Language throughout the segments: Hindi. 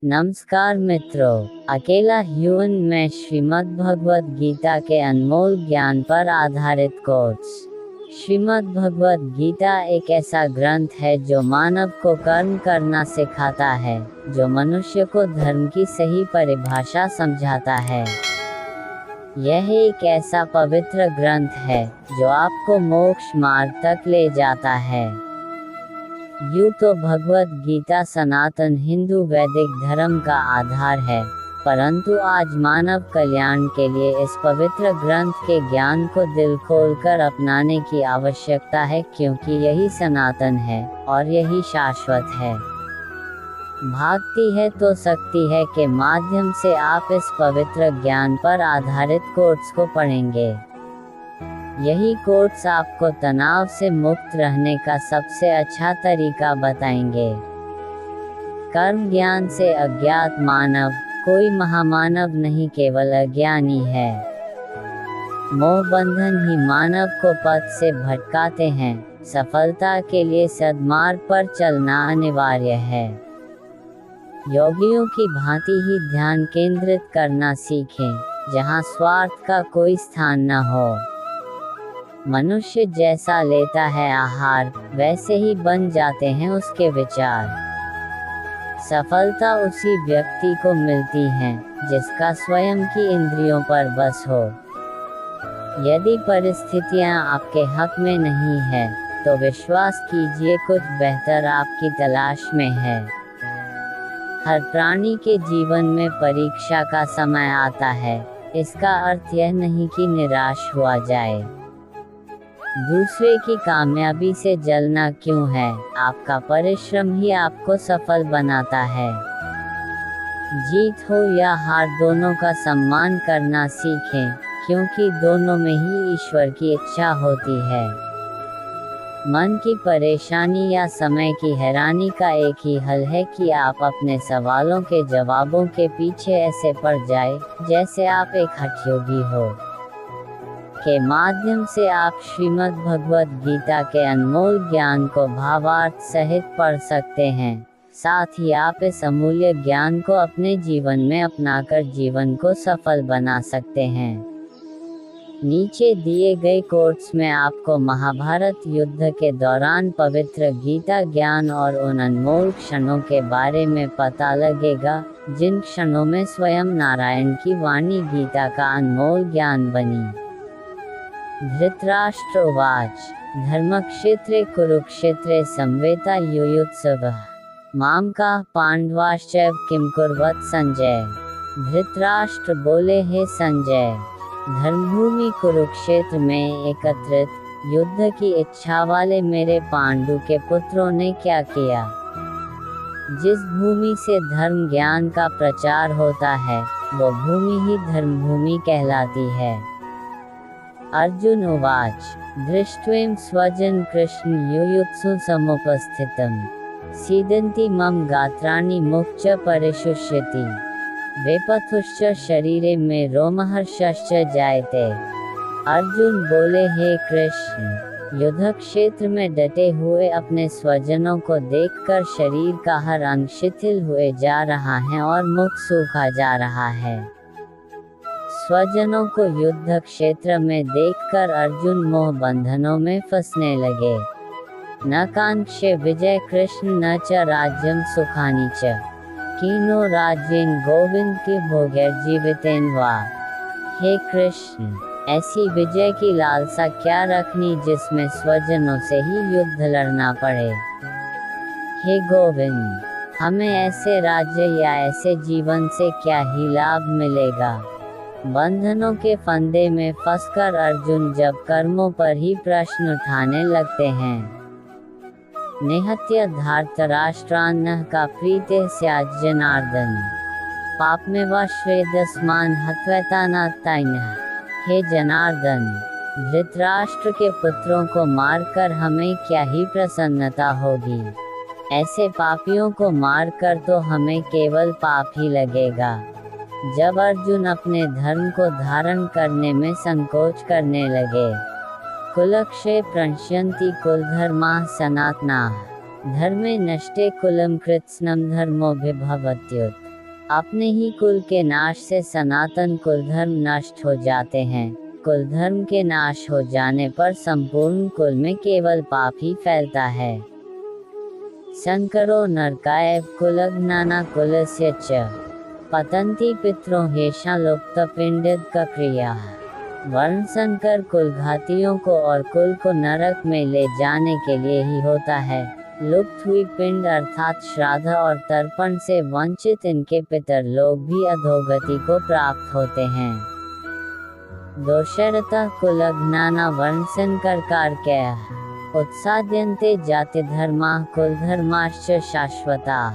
नमस्कार मित्रों, अकेला ह्यूमन में श्रीमद् भगवद गीता के अनमोल ज्ञान पर आधारित कोट्स। श्रीमद् भगवद गीता एक ऐसा ग्रंथ है जो मानव को कर्म करना सिखाता है, जो मनुष्य को धर्म की सही परिभाषा समझाता है। यह एक ऐसा पवित्र ग्रंथ है जो आपको मोक्ष मार्ग तक ले जाता है। यूँ तो भगवद गीता सनातन हिंदू वैदिक धर्म का आधार है, परंतु आज मानव कल्याण के लिए इस पवित्र ग्रंथ के ज्ञान को दिल खोलकर अपनाने की आवश्यकता है, क्योंकि यही सनातन है और यही शाश्वत है। भागती है तो शक्ति है के माध्यम से आप इस पवित्र ज्ञान पर आधारित कोट्स को पढ़ेंगे। यही कोट्स आपको तनाव से मुक्त रहने का सबसे अच्छा तरीका बताएंगे। कर्म ज्ञान से अज्ञात मानव कोई महामानव नहीं, केवल अज्ञानी है। मोह बंधन ही मानव को पथ से भटकाते हैं। सफलता के लिए सद्मार्ग पर चलना अनिवार्य है। योगियों की भांति ही ध्यान केंद्रित करना सीखें, जहाँ स्वार्थ का कोई स्थान न हो। मनुष्य जैसा लेता है आहार, वैसे ही बन जाते हैं उसके विचार। सफलता उसी व्यक्ति को मिलती है जिसका स्वयं की इंद्रियों पर बस हो। यदि परिस्थितियां आपके हक में नहीं है, तो विश्वास कीजिए कुछ बेहतर आपकी तलाश में है। हर प्राणी के जीवन में परीक्षा का समय आता है। इसका अर्थ यह नहीं कि निराश हुआ जाए। दूसरे की कामयाबी से जलना क्यों है? आपका परिश्रम ही आपको सफल बनाता है। जीत हो या हार, दोनों का सम्मान करना सीखें, क्योंकि दोनों में ही ईश्वर की इच्छा होती है। मन की परेशानी या समय की हैरानी का एक ही हल है कि आप अपने सवालों के जवाबों के पीछे ऐसे पड़ जाए जैसे आप एक हठयोगी हो। के माध्यम से आप श्रीमद् भगवद गीता के अनमोल ज्ञान को भावार्थ सहित पढ़ सकते हैं। साथ ही आप इस अमूल्य ज्ञान को अपने जीवन में अपनाकर जीवन को सफल बना सकते हैं। नीचे दिए गए कोट्स में आपको महाभारत युद्ध के दौरान पवित्र गीता ज्ञान और उन अनमोल क्षणों के बारे में पता लगेगा, जिन क्षणों में स्वयं नारायण की वाणी गीता का अनमोल ज्ञान बनी। धृतराष्ट्र उवाच धर्मक्षेत्रे कुरुक्षेत्रे संवेता युयुत्सवः मामकाः पांडवाश्चैव किं कुर्वत संजय। धृतराष्ट्र बोले, हे संजय, धर्मभूमि कुरुक्षेत्र में एकत्रित युद्ध की इच्छा वाले मेरे पांडु के पुत्रों ने क्या किया? जिस भूमि से धर्म ज्ञान का प्रचार होता है, वो भूमि ही धर्मभूमि कहलाती है। अर्जुन उवाच दृष्ट्वेम स्वजन कृष्ण युयुत्सु समुपस्थितम् सीदन्ति मम गात्राणि मुक्च परिशुष्यति वेपथुश्च शरीरे में रोमहर्षश्च जायते। अर्जुन बोले, हे कृष्ण, युद्ध क्षेत्र में डटे हुए अपने स्वजनों को देखकर शरीर का हर अंग शिथिल हुए जा रहा है और मुख सूखा जा रहा है। स्वजनों को युद्ध क्षेत्र में देखकर अर्जुन मोह बंधनों में फंसने लगे। न कांक्षे विजय कृष्ण न च राज्यम सुखानि च कीनो राज्येन गोविंद के भोगैर्जीवितेन वा। हे कृष्ण, ऐसी विजय की लालसा क्या रखनी जिसमें स्वजनों से ही युद्ध लड़ना पड़े। हे गोविंद, हमें ऐसे राज्य या ऐसे जीवन से क्या ही लाभ मिलेगा। बंधनों के फंदे में फंसकर अर्जुन जब कर्मों पर ही प्रश्न उठाने लगते हैं। निहत्य धार्तराष्ट्रान्नः का प्रीते स्यात् जनार्दन पापमेवा श्रेयस्मान् हत्वैतानात्ताइनः। हे जनार्दन, धृतराष्ट्र के पुत्रों को मारकर हमें क्या ही प्रसन्नता होगी। ऐसे पापियों को मारकर तो हमें केवल पाप ही लगेगा। जब अर्जुन अपने धर्म को धारण करने में संकोच करने लगे, कुलक्षये प्रणश्यन्ति कुलधर्माः सनातनाः धर्मे नष्टे कुलं कृत्स्नं धर्मोऽभिभवत्युत। अपने ही कुल के नाश से सनातन कुल धर्म नष्ट हो जाते हैं। कुल धर्म के नाश हो जाने पर संपूर्ण कुल में केवल पाप ही फैलता है। संकरो नरकाय कुलज्ञाना कुलस्य च पतंती पितरों हेषा लुप्त पिंडित का क्रिया। वर्ण संकर कुलघातियों को और कुल को नरक में ले जाने के लिए ही होता है। लुप्त हुई पिंड अर्थात श्राद्ध और तर्पण से वंचित इनके पितर लोग भी अधोगति को प्राप्त होते हैं। दोषरतः कुलज्ञाना वर्ण संकर कार्य उत्साद्यन्ते जाति धर्मा कुल धर्माश्च शाश्वता।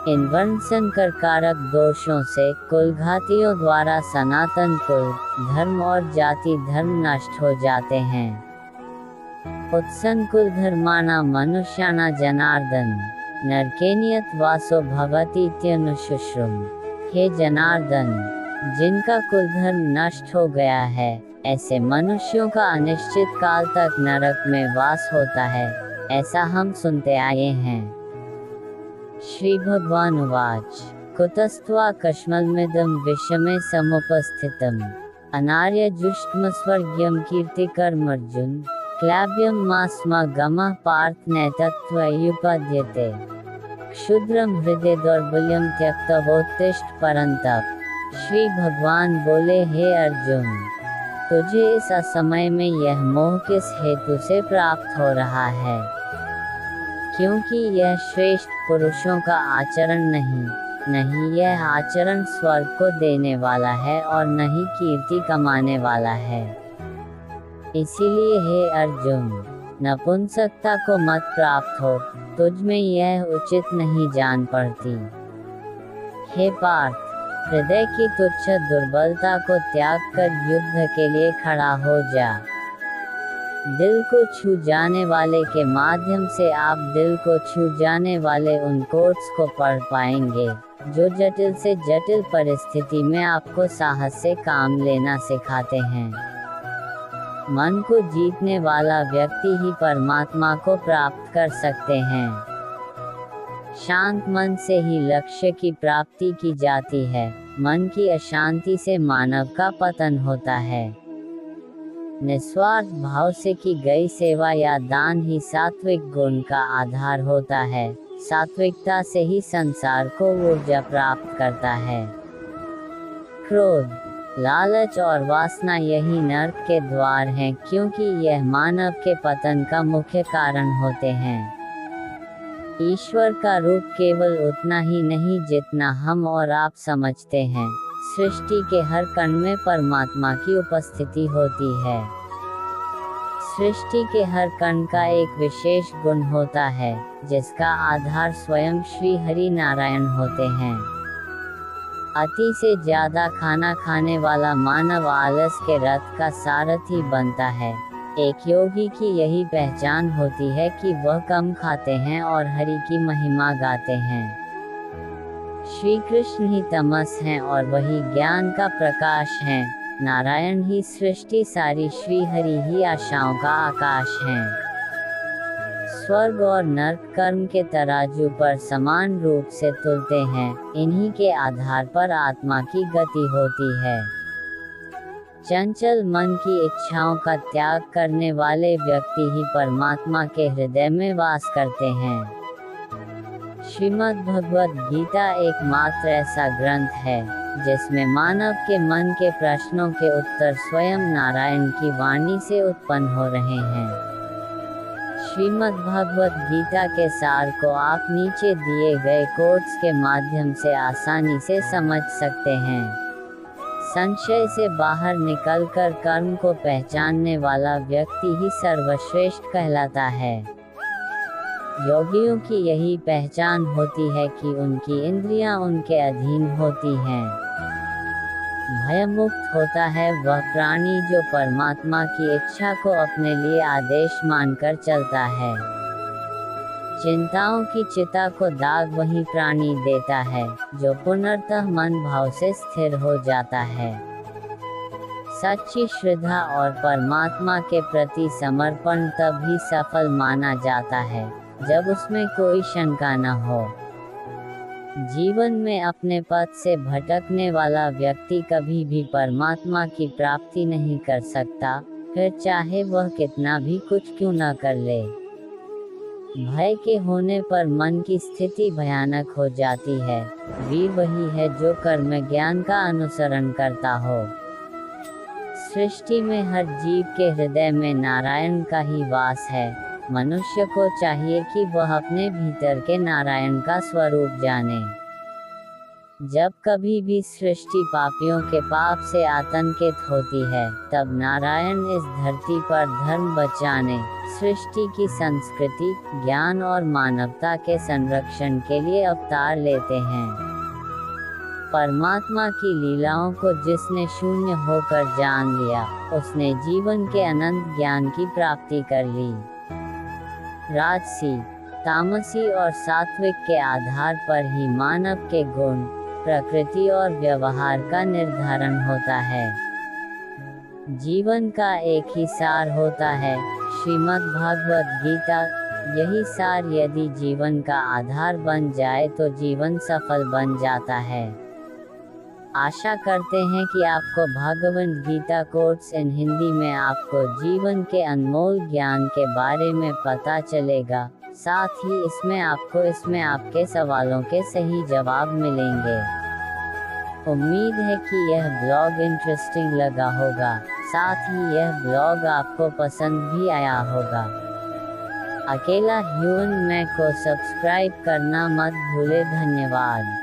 इन वर्ण संकर कारक दोषों से कुलघातियों द्वारा सनातन कुल धर्म और जाति धर्म नष्ट हो जाते हैं। उत्सन्न कुल धर्माना मनुष्याना जनार्दन नरकेनियत वासो भवतीत्यनुशुश्रुम। हे जनार्दन, जिनका कुल धर्म नष्ट हो गया है, ऐसे मनुष्यों का अनिश्चित काल तक नरक में वास होता है, ऐसा हम सुनते आए हैं। श्री भगवान उवाच कुतस्त्वा कश्मलमिदं विषमे समुपस्थितम् अनार्यजुष्टमस्वर्ग्यं कीर्तिकरमर्जुन क्लैब्यं मा स्म गमः पार्थ नैतत्त्वयुपद्यते क्षुद्रं हृदय दौर्बल्यं त्यक्तवोत्तिष्ठ परन्तप। श्री भगवान बोले, हे अर्जुन, तुझे इस असमय में यह मोह किस हेतु से प्राप्त हो रहा है? क्योंकि यह श्रेष्ठ पुरुषों का आचरण नहीं यह आचरण स्वर्ग को देने वाला है और न ही कीर्ति कमाने वाला है। इसीलिए हे अर्जुन, नपुंसकता को मत प्राप्त हो, तुझ में यह उचित नहीं जान पड़ती। हे पार्थ, हृदय की तुच्छ दुर्बलता को त्याग कर युद्ध के लिए खड़ा हो जा। दिल को छू जाने वाले के माध्यम से आप दिल को छू जाने वाले उन कोट्स को पढ़ पाएंगे जो जटिल से जटिल परिस्थिति में आपको साहस से काम लेना सिखाते हैं। मन को जीतने वाला व्यक्ति ही परमात्मा को प्राप्त कर सकते हैं। शांत मन से ही लक्ष्य की प्राप्ति की जाती है। मन की अशांति से मानव का पतन होता है। निस्वार्थ भाव से की गई सेवा या दान ही सात्विक गुण का आधार होता है। सात्विकता से ही संसार को ऊर्जा प्राप्त करता है। क्रोध, लालच और वासना यही नरक के द्वार हैं, क्योंकि यह मानव के पतन का मुख्य कारण होते हैं। ईश्वर का रूप केवल उतना ही नहीं जितना हम और आप समझते हैं। सृष्टि के हर कण में परमात्मा की उपस्थिति होती है। सृष्टि के हर कण का एक विशेष गुण होता है, जिसका आधार स्वयं श्री हरि नारायण होते हैं। अति से ज्यादा खाना खाने वाला मानव आलस के रथ का सारथी बनता है। एक योगी की यही पहचान होती है कि वह कम खाते हैं और हरि की महिमा गाते हैं। श्री कृष्ण ही तमस हैं और वही ज्ञान का प्रकाश हैं। नारायण ही सृष्टि सारी, श्री हरि ही आशाओं का आकाश हैं। स्वर्ग और नरक कर्म के तराजू पर समान रूप से तुलते हैं। इन्हीं के आधार पर आत्मा की गति होती है। चंचल मन की इच्छाओं का त्याग करने वाले व्यक्ति ही परमात्मा के हृदय में वास करते हैं। श्रीमद् भगवद गीता एकमात्र ऐसा ग्रंथ है जिसमें मानव के मन के प्रश्नों के उत्तर स्वयं नारायण की वाणी से उत्पन्न हो रहे हैं। श्रीमद् भगवद गीता के सार को आप नीचे दिए गए कोट्स के माध्यम से आसानी से समझ सकते हैं। संशय से बाहर निकलकर कर्म को पहचानने वाला व्यक्ति ही सर्वश्रेष्ठ कहलाता है। योगियों की यही पहचान होती है कि उनकी इंद्रियां उनके अधीन होती हैं। भयमुक्त होता है वह प्राणी जो परमात्मा की इच्छा को अपने लिए आदेश मानकर चलता है। चिंताओं की चिता को दाग वही प्राणी देता है जो पुनर्तः मन भाव से स्थिर हो जाता है। सच्ची श्रद्धा और परमात्मा के प्रति समर्पण तभी सफल माना जाता है जब उसमें कोई शंका न हो। जीवन में अपने पथ से भटकने वाला व्यक्ति कभी भी परमात्मा की प्राप्ति नहीं कर सकता, फिर चाहे वह कितना भी कुछ क्यों न कर ले। भय के होने पर मन की स्थिति भयानक हो जाती है। वीर वही है जो कर्म ज्ञान का अनुसरण करता हो। सृष्टि में हर जीव के हृदय में नारायण का ही वास है। मनुष्य को चाहिए कि वह अपने भीतर के नारायण का स्वरूप जाने। जब कभी भी सृष्टि पापियों के पाप से आतंकित होती है, तब नारायण इस धरती पर धर्म बचाने, सृष्टि की संस्कृति, ज्ञान और मानवता के संरक्षण के लिए अवतार लेते हैं। परमात्मा की लीलाओं को जिसने शून्य होकर जान लिया, उसने जीवन के अनंत ज्ञान की प्राप्ति कर ली। राजसी, तामसी और सात्विक के आधार पर ही मानव के गुण, प्रकृति और व्यवहार का निर्धारण होता है। जीवन का एक ही सार होता है, श्रीमद्भागवत गीता। यही सार यदि जीवन का आधार बन जाए तो जीवन सफल बन जाता है। आशा करते हैं कि आपको भगवद गीता कोट्स इन हिंदी में आपको जीवन के अनमोल ज्ञान के बारे में पता चलेगा। साथ ही इसमें आपके सवालों के सही जवाब मिलेंगे। उम्मीद है कि यह ब्लॉग इंटरेस्टिंग लगा होगा। साथ ही यह ब्लॉग आपको पसंद भी आया होगा। अकेला ह्यूमन मैं को सब्सक्राइब करना मत भूले। धन्यवाद।